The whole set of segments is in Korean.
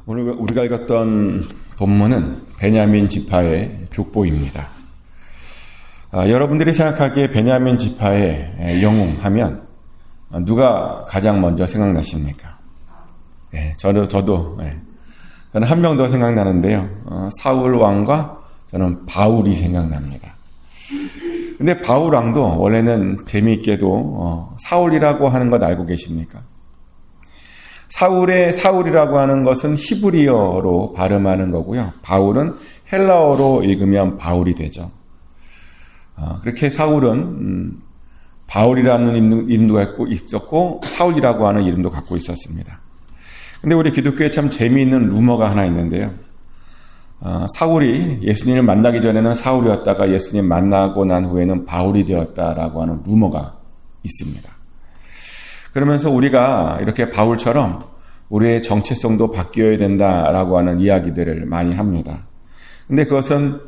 오늘 우리가 읽었던 본문은 베냐민 지파의 족보입니다. 여러분들이 생각하기에 베냐민 지파의 영웅하면 누가 가장 먼저 생각나십니까? 저는 한 명 더 생각나는데요. 사울 왕과 저는 바울이 생각납니다. 근데 바울 왕도 원래는 재미있게도 사울이라고 하는 것 알고 계십니까? 사울이라고 하는 것은 히브리어로 발음하는 거고요. 바울은 헬라어로 읽으면 바울이 되죠. 그렇게 사울은 바울이라는 이름도 있었고 사울이라고 하는 이름도 갖고 있었습니다. 근데 우리 기독교에 참 재미있는 루머가 하나 있는데요. 사울이 예수님을 만나기 전에는 사울이었다가 예수님 만나고 난 후에는 바울이 되었다라고 하는 루머가 있습니다. 그러면서 우리가 이렇게 바울처럼 우리의 정체성도 바뀌어야 된다라고 하는 이야기들을 많이 합니다. 근데 그것은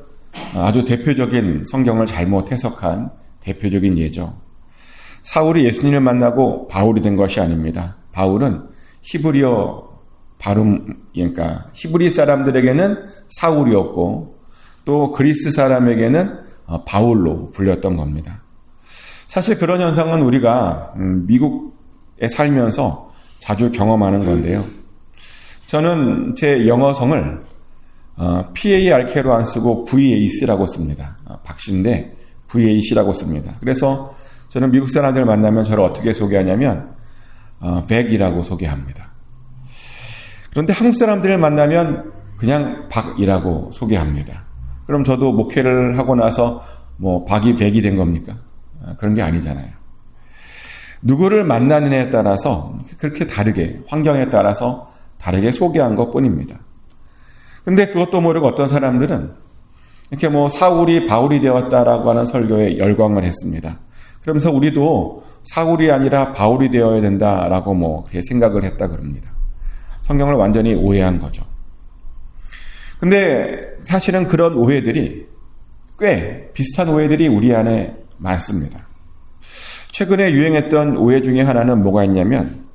아주 대표적인 성경을 잘못 해석한 대표적인 예죠. 사울이 예수님을 만나고 바울이 된 것이 아닙니다. 바울은 히브리어 그러니까 히브리 사람들에게는 사울이었고 또 그리스 사람에게는 바울로 불렸던 겁니다. 사실 그런 현상은 우리가 미국에 살면서 자주 경험하는 건데요. 저는 제 영어성을 PARK로 안 쓰고 VAC라고 씁니다. 박씨인데 VAC라고 씁니다. 그래서 저는 미국 사람들 만나면 저를 어떻게 소개하냐면 백이라고 소개합니다. 그런데 한국 사람들을 만나면 그냥 박이라고 소개합니다. 그럼 저도 목회를 하고 나서 박이 백이 된 겁니까? 그런 게 아니잖아요. 누구를 만나는 애에 따라서 그렇게 다르게, 환경에 따라서 다르게 소개한 것 뿐입니다. 근데 그것도 모르고 어떤 사람들은 이렇게 사울이 바울이 되었다라고 하는 설교에 열광을 했습니다. 그러면서 우리도 사울이 아니라 바울이 되어야 된다라고 그렇게 생각을 했다 그럽니다. 성경을 완전히 오해한 거죠. 근데 사실은 그런 오해들이 꽤 비슷한 오해들이 우리 안에 많습니다. 최근에 유행했던 오해 중에 하나는 뭐가 있냐면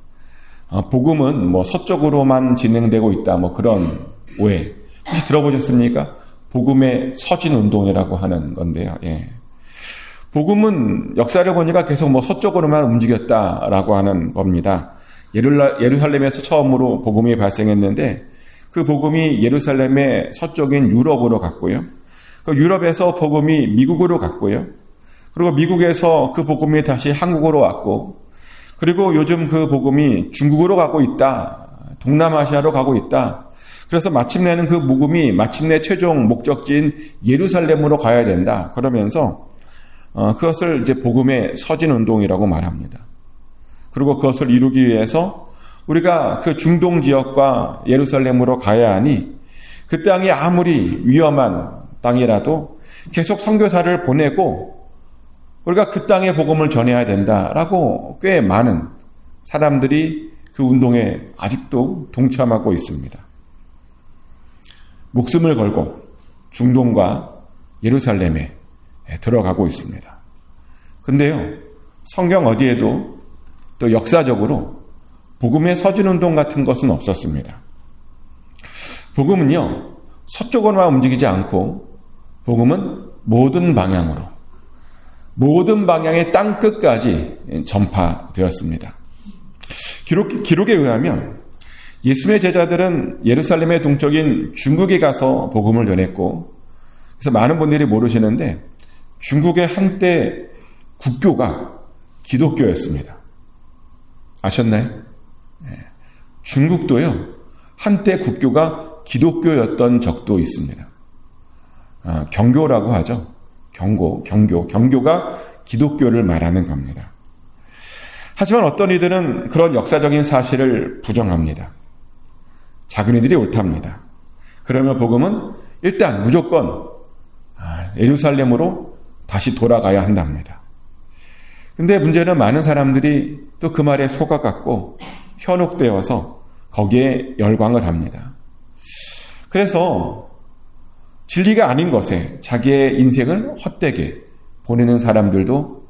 복음은 서쪽으로만 진행되고 있다 그런 오해 혹시 들어보셨습니까? 복음의 서진 운동이라고 하는 건데요. 복음은 역사를 보니까 계속 서쪽으로만 움직였다라고 하는 겁니다. 예루살렘에서 처음으로 복음이 발생했는데 그 복음이 예루살렘의 서쪽인 유럽으로 갔고요. 그 유럽에서 복음이 미국으로 갔고요. 그리고 미국에서 그 복음이 다시 한국으로 왔고, 그리고 요즘 그 복음이 중국으로 가고 있다. 동남아시아로 가고 있다. 그래서 마침내는 그 복음이 마침내 최종 목적지인 예루살렘으로 가야 된다. 그러면서 그것을 이제 복음의 서진 운동이라고 말합니다. 그리고 그것을 이루기 위해서 우리가 그 중동 지역과 예루살렘으로 가야 하니 그 땅이 아무리 위험한 땅이라도 계속 선교사를 보내고 우리가 그 땅의 복음을 전해야 된다라고 꽤 많은 사람들이 그 운동에 아직도 동참하고 있습니다. 목숨을 걸고 중동과 예루살렘에 들어가고 있습니다. 근데요, 성경 어디에도 또 역사적으로 복음의 서진운동 같은 것은 없었습니다. 복음은요, 서쪽으로만 움직이지 않고 복음은 모든 방향으로, 모든 방향의 땅 끝까지 전파되었습니다. 기록에 의하면 예수님의 제자들은 예루살렘의 동쪽인 중국에 가서 복음을 전했고, 그래서 많은 분들이 모르시는데 중국의 한때 국교가 기독교였습니다. 아셨나요? 중국도요, 한때 국교가 기독교였던 적도 있습니다. 경교라고 하죠. 경교가 기독교를 말하는 겁니다. 하지만 어떤 이들은 그런 역사적인 사실을 부정합니다. 작은 이들이 옳답니다. 그러면 복음은 일단 무조건 예루살렘으로 다시 돌아가야 한답니다. 근데 문제는 많은 사람들이 또 그 말에 속아갖고 현혹되어서 거기에 열광을 합니다. 그래서 진리가 아닌 것에 자기의 인생을 헛되게 보내는 사람들도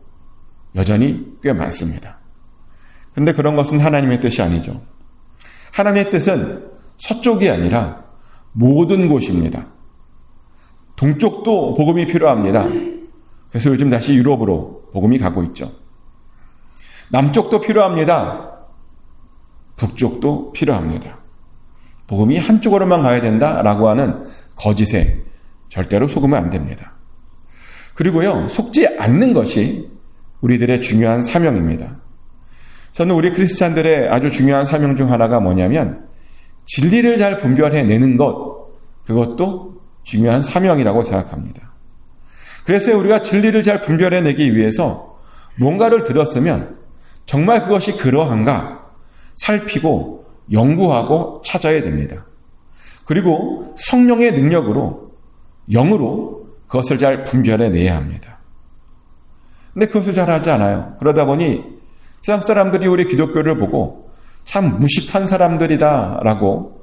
여전히 꽤 많습니다. 근데 그런 것은 하나님의 뜻이 아니죠. 하나님의 뜻은 서쪽이 아니라 모든 곳입니다. 동쪽도 복음이 필요합니다. 그래서 요즘 다시 유럽으로 복음이 가고 있죠. 남쪽도 필요합니다. 북쪽도 필요합니다. 복음이 한쪽으로만 가야 된다라고 하는 거짓에 절대로 속으면 안 됩니다. 그리고요, 속지 않는 것이 우리들의 중요한 사명입니다. 저는 우리 크리스찬들의 아주 중요한 사명 중 하나가 뭐냐면 진리를 잘 분별해내는 것, 그것도 중요한 사명이라고 생각합니다. 그래서 우리가 진리를 잘 분별해내기 위해서 뭔가를 들었으면 정말 그것이 그러한가 살피고 연구하고 찾아야 됩니다. 그리고 성령의 능력으로, 영으로 그것을 잘 분별해내야 합니다. 근데 그것을 잘 하지 않아요. 그러다 보니 세상 사람들이 우리 기독교를 보고 참 무식한 사람들이다라고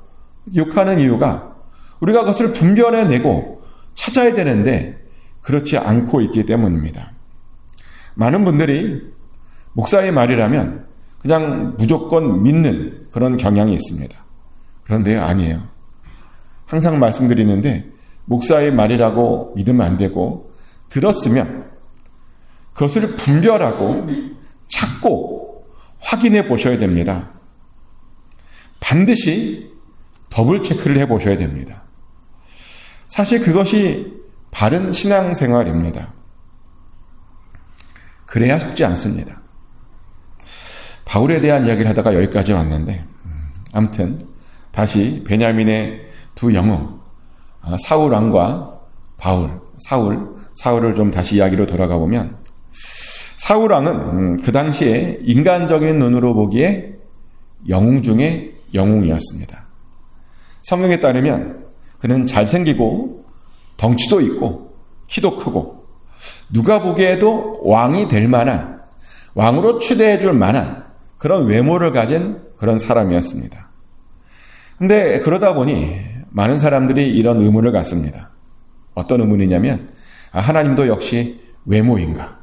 욕하는 이유가 우리가 그것을 분별해내고 찾아야 되는데 그렇지 않고 있기 때문입니다. 많은 분들이 목사의 말이라면 그냥 무조건 믿는 그런 경향이 있습니다. 그런데 아니에요. 항상 말씀드리는데 목사의 말이라고 믿으면 안 되고 들었으면 그것을 분별하고 찾고 확인해 보셔야 됩니다. 반드시 더블 체크를 해 보셔야 됩니다. 사실 그것이 바른 신앙생활입니다. 그래야 속지 않습니다. 바울에 대한 이야기를 하다가 여기까지 왔는데 아무튼 다시 베냐민의 두 영웅 사울 왕과 사울을 좀 다시 이야기로 돌아가 보면 사울 왕은 그 당시에 인간적인 눈으로 보기에 영웅 중에 영웅이었습니다. 성경에 따르면 그는 잘생기고 덩치도 있고 키도 크고 누가 보기에도 왕이 될 만한, 왕으로 추대해 줄 만한 그런 외모를 가진 그런 사람이었습니다. 근데 그러다 보니 많은 사람들이 이런 의문을 갖습니다. 어떤 의문이냐면 하나님도 역시 외모인가?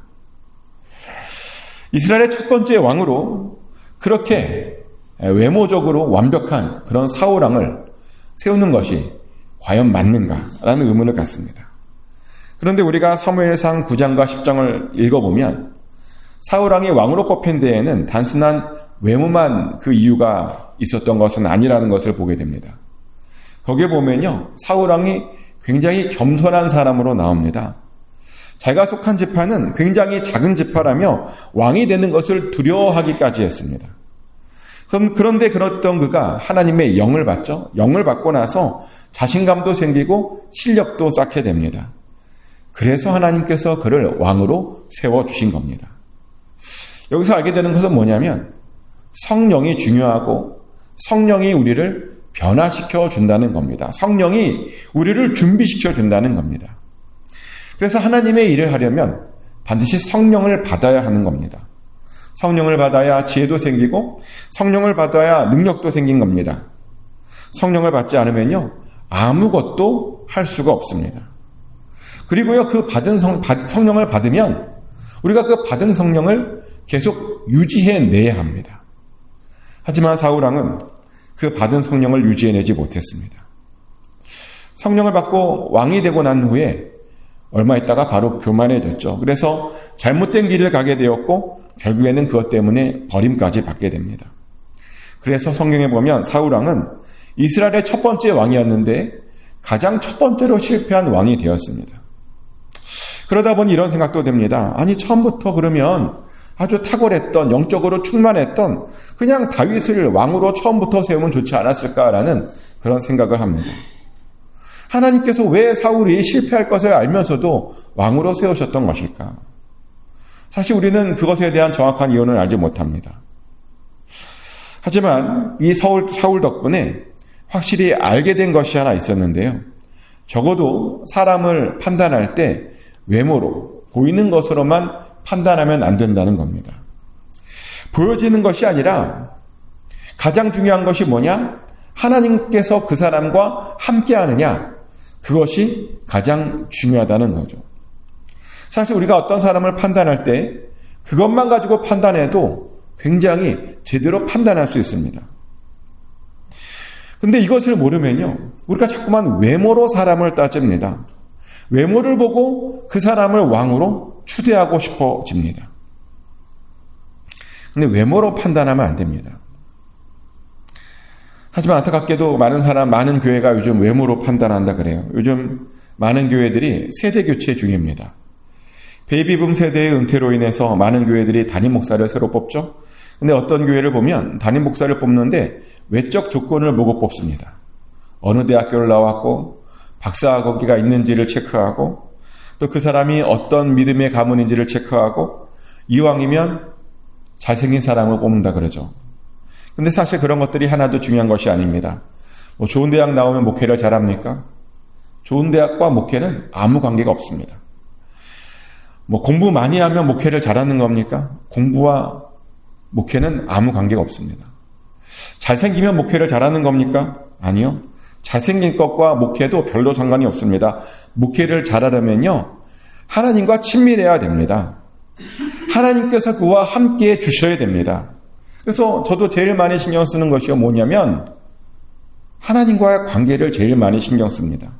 이스라엘의 첫 번째 왕으로 그렇게 외모적으로 완벽한 그런 사울 왕을 세우는 것이 과연 맞는가라는 의문을 갖습니다. 그런데 우리가 사무엘상 9장과 10장을 읽어보면 사울 왕이 왕으로 뽑힌 데에는 단순한 외모만 그 이유가 있었던 것은 아니라는 것을 보게 됩니다. 거기에 보면요, 사울 왕이 굉장히 겸손한 사람으로 나옵니다. 자기가 속한 지파는 굉장히 작은 지파라며 왕이 되는 것을 두려워하기까지 했습니다. 그런데 그랬던 그가 하나님의 영을 받죠. 영을 받고 나서 자신감도 생기고 실력도 쌓게 됩니다. 그래서 하나님께서 그를 왕으로 세워주신 겁니다. 여기서 알게 되는 것은 뭐냐면 성령이 중요하고 성령이 우리를 변화시켜 준다는 겁니다. 성령이 우리를 준비시켜 준다는 겁니다. 그래서 하나님의 일을 하려면 반드시 성령을 받아야 하는 겁니다. 성령을 받아야 지혜도 생기고 성령을 받아야 능력도 생긴 겁니다. 성령을 받지 않으면요, 아무것도 할 수가 없습니다. 그리고요, 그 성령을 받으면 우리가 그 받은 성령을 계속 유지해내야 합니다. 하지만 사울 왕은 그 받은 성령을 유지해내지 못했습니다. 성령을 받고 왕이 되고 난 후에 얼마 있다가 바로 교만해졌죠. 그래서 잘못된 길을 가게 되었고 결국에는 그것 때문에 버림까지 받게 됩니다. 그래서 성경에 보면 사울 왕은 이스라엘의 첫 번째 왕이었는데 가장 첫 번째로 실패한 왕이 되었습니다. 그러다 보니 이런 생각도 듭니다. 아니, 처음부터 그러면 아주 탁월했던, 영적으로 충만했던 그냥 다윗을 왕으로 처음부터 세우면 좋지 않았을까라는 그런 생각을 합니다. 하나님께서 왜 사울이 실패할 것을 알면서도 왕으로 세우셨던 것일까? 사실 우리는 그것에 대한 정확한 이유는 알지 못합니다. 하지만 이 사울 덕분에 확실히 알게 된 것이 하나 있었는데요. 적어도 사람을 판단할 때 외모로, 보이는 것으로만 판단하면 안 된다는 겁니다. 보여지는 것이 아니라 가장 중요한 것이 뭐냐? 하나님께서 그 사람과 함께 하느냐? 그것이 가장 중요하다는 거죠. 사실 우리가 어떤 사람을 판단할 때 그것만 가지고 판단해도 굉장히 제대로 판단할 수 있습니다. 근데 이것을 모르면요, 우리가 자꾸만 외모로 사람을 따집니다. 외모를 보고 그 사람을 왕으로 추대하고 싶어집니다. 근데 외모로 판단하면 안 됩니다. 하지만 안타깝게도 많은 교회가 요즘 외모로 판단한다 그래요. 요즘 많은 교회들이 세대 교체 중입니다. 베이비붐 세대의 은퇴로 인해서 많은 교회들이 담임 목사를 새로 뽑죠. 근데 어떤 교회를 보면 담임 목사를 뽑는데 외적 조건을 보고 뽑습니다. 어느 대학교를 나왔고 박사학위가 있는지를 체크하고 또 그 사람이 어떤 믿음의 가문인지를 체크하고 이왕이면 잘생긴 사람을 뽑는다 그러죠. 근데 사실 그런 것들이 하나도 중요한 것이 아닙니다. 좋은 대학 나오면 목회를 잘합니까? 좋은 대학과 목회는 아무 관계가 없습니다. 공부 많이 하면 목회를 잘하는 겁니까? 공부와 목회는 아무 관계가 없습니다. 잘생기면 목회를 잘하는 겁니까? 아니요. 잘생긴 것과 목회도 별로 상관이 없습니다. 목회를 잘하려면요, 하나님과 친밀해야 됩니다. 하나님께서 그와 함께 해 주셔야 됩니다. 그래서 저도 제일 많이 신경 쓰는 것이 뭐냐면 하나님과의 관계를 제일 많이 신경 씁니다.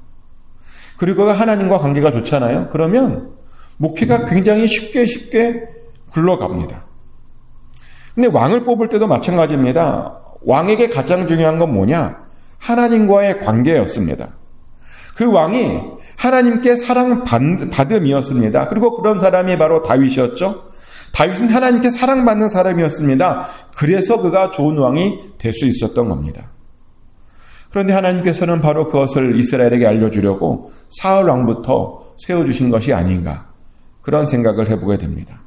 그리고 하나님과 관계가 좋잖아요. 그러면 목회가 굉장히 쉽게 굴러갑니다. 근데 왕을 뽑을 때도 마찬가지입니다. 왕에게 가장 중요한 건 뭐냐? 하나님과의 관계였습니다. 그 왕이 하나님께 사랑받음이었습니다. 그리고 그런 사람이 바로 다윗이었죠. 다윗은 하나님께 사랑받는 사람이었습니다. 그래서 그가 좋은 왕이 될 수 있었던 겁니다. 그런데 하나님께서는 바로 그것을 이스라엘에게 알려주려고 사울 왕부터 세워주신 것이 아닌가, 그런 생각을 해보게 됩니다.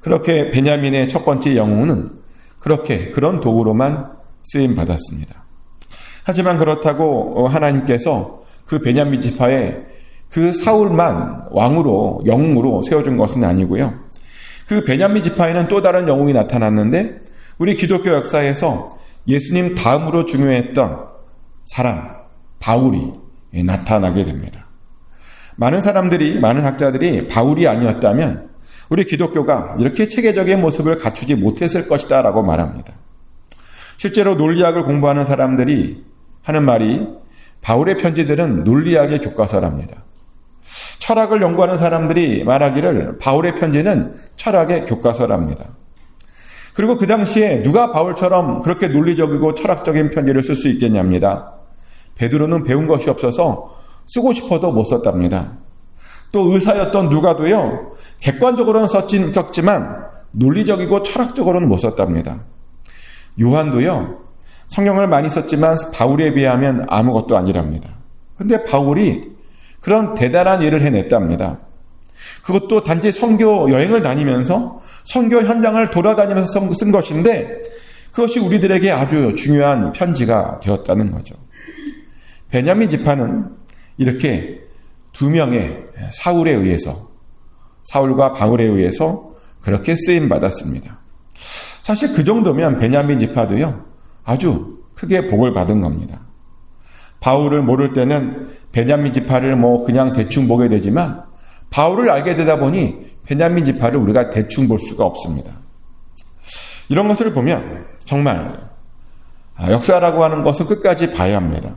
그렇게 베냐민의 첫 번째 영웅은 그런 도구로만 쓰임받았습니다. 하지만 그렇다고 하나님께서 그 베냐민 지파에 그 사울만 왕으로, 영웅으로 세워준 것은 아니고요. 그 베냐민 지파에는 또 다른 영웅이 나타났는데 우리 기독교 역사에서 예수님 다음으로 중요했던 사람, 바울이 나타나게 됩니다. 많은 학자들이 바울이 아니었다면 우리 기독교가 이렇게 체계적인 모습을 갖추지 못했을 것이다 라고 말합니다. 실제로 논리학을 공부하는 사람들이 하는 말이 바울의 편지들은 논리학의 교과서랍니다. 철학을 연구하는 사람들이 말하기를 바울의 편지는 철학의 교과서랍니다. 그리고 그 당시에 누가 바울처럼 그렇게 논리적이고 철학적인 편지를 쓸 수 있겠냐입니다. 베드로는 배운 것이 없어서 쓰고 싶어도 못 썼답니다. 또 의사였던 누가도요, 객관적으로는 썼지만 논리적이고 철학적으로는 못 썼답니다. 요한도요, 성경을 많이 썼지만 바울에 비하면 아무것도 아니랍니다. 근데 바울이 그런 대단한 일을 해냈답니다. 그것도 단지 선교 여행을 다니면서 선교 현장을 돌아다니면서 쓴 것인데 그것이 우리들에게 아주 중요한 편지가 되었다는 거죠. 베냐민 지파는 이렇게 두 명의 사울과 바울에 의해서 그렇게 쓰임받았습니다. 사실 그 정도면 베냐민 지파도요, 아주 크게 복을 받은 겁니다. 바울을 모를 때는 베냐민 지파를 그냥 대충 보게 되지만 바울을 알게 되다 보니 베냐민 지파를 우리가 대충 볼 수가 없습니다. 이런 것을 보면 정말 역사라고 하는 것은 끝까지 봐야 합니다.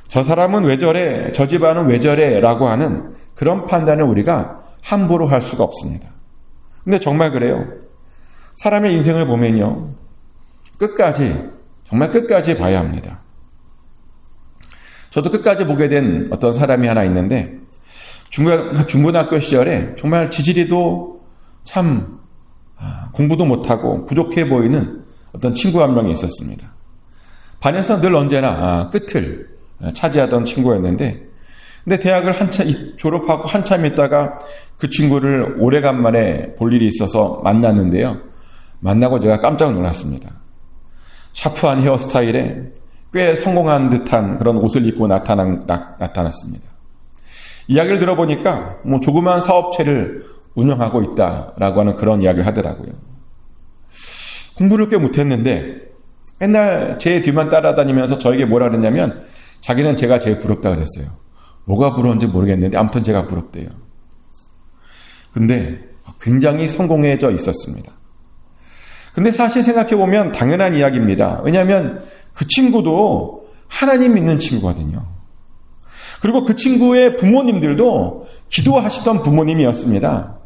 저 사람은 왜 저래, 저 집안은 왜 저래 라고 하는 그런 판단을 우리가 함부로 할 수가 없습니다. 근데 정말 그래요. 사람의 인생을 보면요, 정말 끝까지 봐야 합니다. 저도 끝까지 보게 된 어떤 사람이 하나 있는데 중고등학교 시절에 정말 지지리도 참 공부도 못하고 부족해 보이는 어떤 친구 한 명이 있었습니다. 반에서 늘 언제나 끝을 차지하던 친구였는데, 근데 대학을 졸업하고 한참 있다가 그 친구를 오래간만에 볼 일이 있어서 만났는데요. 만나고 제가 깜짝 놀랐습니다. 샤프한 헤어스타일에 꽤 성공한 듯한 그런 옷을 입고 나타났습니다. 이야기를 들어보니까 조그만 사업체를 운영하고 있다라고 하는 그런 이야기를 하더라고요. 공부를 꽤 못했는데 맨날 제 뒤만 따라다니면서 저에게 뭐라 그랬냐면 자기는 제가 제일 부럽다 그랬어요. 뭐가 부러운지 모르겠는데 아무튼 제가 부럽대요. 근데 굉장히 성공해져 있었습니다. 근데 사실 생각해보면 당연한 이야기입니다. 왜냐하면 그 친구도 하나님 믿는 친구거든요. 그리고 그 친구의 부모님들도 기도하시던 부모님이었습니다.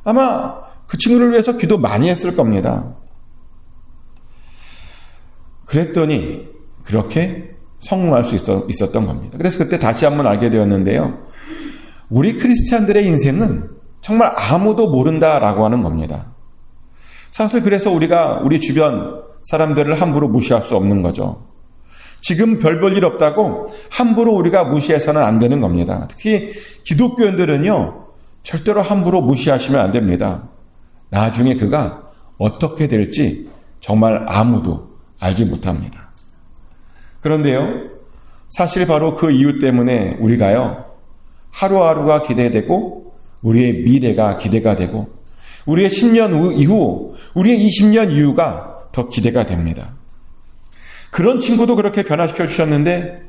아마 그 친구를 위해서 기도 많이 했을 겁니다. 그랬더니 그렇게 성공할 수 있었던 겁니다. 그래서 그때 다시 한번 알게 되었는데요. 우리 크리스찬들의 인생은 정말 아무도 모른다라고 하는 겁니다. 사실 그래서 우리가 우리 주변 사람들을 함부로 무시할 수 없는 거죠. 지금 별 볼 일 없다고 함부로 우리가 무시해서는 안 되는 겁니다. 특히 기독교인들은요, 절대로 함부로 무시하시면 안 됩니다. 나중에 그가 어떻게 될지 정말 아무도 알지 못합니다. 그런데요, 사실 바로 그 이유 때문에 우리가요, 하루하루가 기대되고 우리의 미래가 기대가 되고 우리의 10년 이후, 우리의 20년 이후가 더 기대가 됩니다. 그런 친구도 그렇게 변화시켜 주셨는데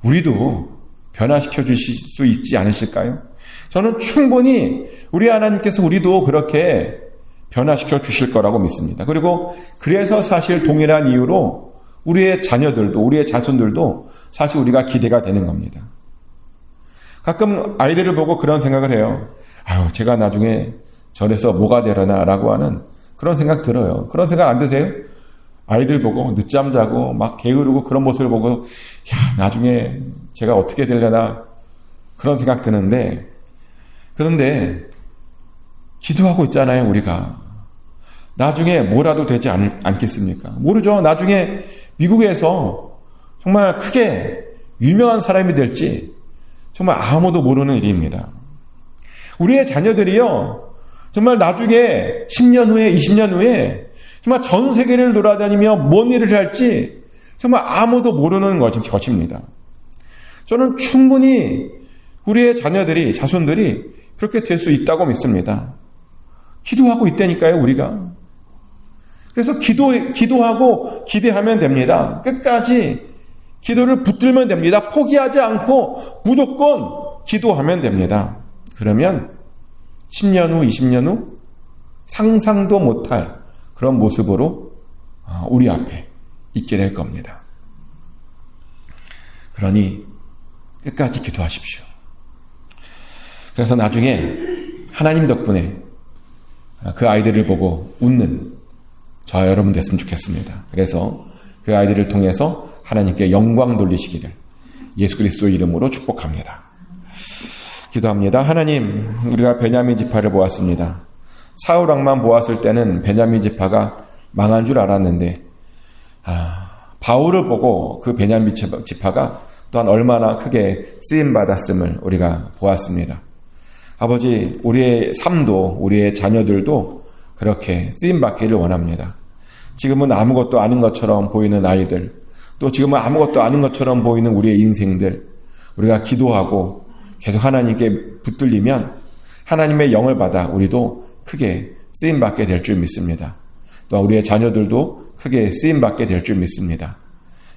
우리도 변화시켜 주실 수 있지 않으실까요? 저는 충분히 우리 하나님께서 우리도 그렇게 변화시켜 주실 거라고 믿습니다. 그리고 그래서 사실 동일한 이유로 우리의 자녀들도, 우리의 자손들도 사실 우리가 기대가 되는 겁니다. 가끔 아이들을 보고 그런 생각을 해요. 아유, 제가 나중에 저래서 뭐가 되려나 라고 하는 그런 생각 들어요. 그런 생각 안 드세요? 아이들 보고 늦잠 자고 막 게으르고 그런 모습을 보고 야, 나중에 제가 어떻게 되려나 그런 생각 드는데, 그런데 기도하고 있잖아요. 우리가 나중에 뭐라도 되지 않겠습니까? 모르죠. 나중에 미국에서 정말 크게 유명한 사람이 될지 정말 아무도 모르는 일입니다. 우리의 자녀들이요, 정말 나중에 10년 후에 20년 후에 정말 전 세계를 돌아다니며 뭔 일을 할지 정말 아무도 모르는 것입니다. 저는 충분히 우리의 자녀들이, 자손들이 그렇게 될 수 있다고 믿습니다. 기도하고 있다니까요, 우리가. 그래서 기도하고 기대하면 됩니다. 끝까지 기도를 붙들면 됩니다. 포기하지 않고 무조건 기도하면 됩니다. 그러면 10년 후, 20년 후 상상도 못할 그런 모습으로 우리 앞에 있게 될 겁니다. 그러니 끝까지 기도하십시오. 그래서 나중에 하나님 덕분에 그 아이들을 보고 웃는 저 여러분 됐으면 좋겠습니다. 그래서 그 아이들을 통해서 하나님께 영광 돌리시기를 예수 그리스도의 이름으로 축복합니다. 기도합니다. 하나님, 우리가 베냐민 지파를 보았습니다. 사울 왕만 보았을 때는 베냐민 지파가 망한 줄 알았는데 바울을 보고 그 베냐민 지파가 또한 얼마나 크게 쓰임받았음을 우리가 보았습니다. 아버지, 우리의 삶도 우리의 자녀들도 그렇게 쓰임받기를 원합니다. 지금은 아무것도 아닌 것처럼 보이는 아이들, 또 지금은 아무것도 아닌 것처럼 보이는 우리의 인생들, 우리가 기도하고 계속 하나님께 붙들리면 하나님의 영을 받아 우리도 크게 쓰임받게 될 줄 믿습니다. 또 우리의 자녀들도 크게 쓰임받게 될 줄 믿습니다.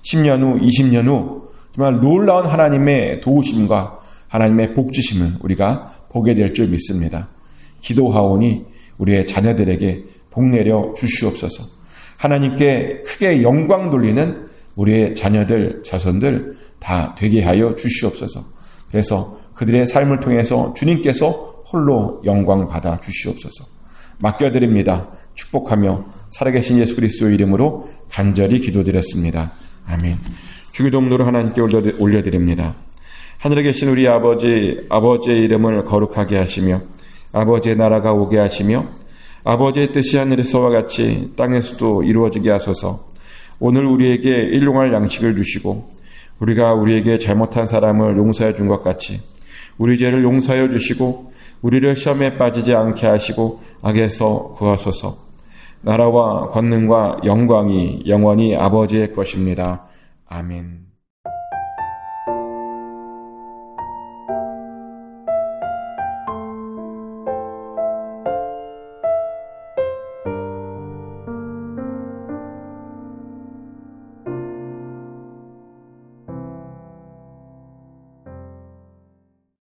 10년 후, 20년 후 정말 놀라운 하나님의 도우심과 하나님의 복주심을 우리가 보게 될 줄 믿습니다. 기도하오니 우리의 자녀들에게 복 내려 주시옵소서. 하나님께 크게 영광 돌리는 우리의 자녀들, 자손들 다 되게 하여 주시옵소서. 그래서 그들의 삶을 통해서 주님께서 홀로 영광 받아 주시옵소서. 맡겨드립니다. 축복하며 살아계신 예수 그리스도의 이름으로 간절히 기도드렸습니다. 아멘. 주기도문으로 하나님께 올려드립니다. 하늘에 계신 우리 아버지, 아버지의 이름을 거룩하게 하시며 아버지의 나라가 오게 하시며 아버지의 뜻이 하늘에서와 같이 땅에서도 이루어지게 하소서. 오늘 우리에게 일용할 양식을 주시고 우리가 우리에게 잘못한 사람을 용서해 준 것 같이 우리 죄를 용서하여 주시고 우리를 시험에 빠지지 않게 하시고 악에서 구하소서. 나라와 권능과 영광이 영원히 아버지의 것입니다. 아멘.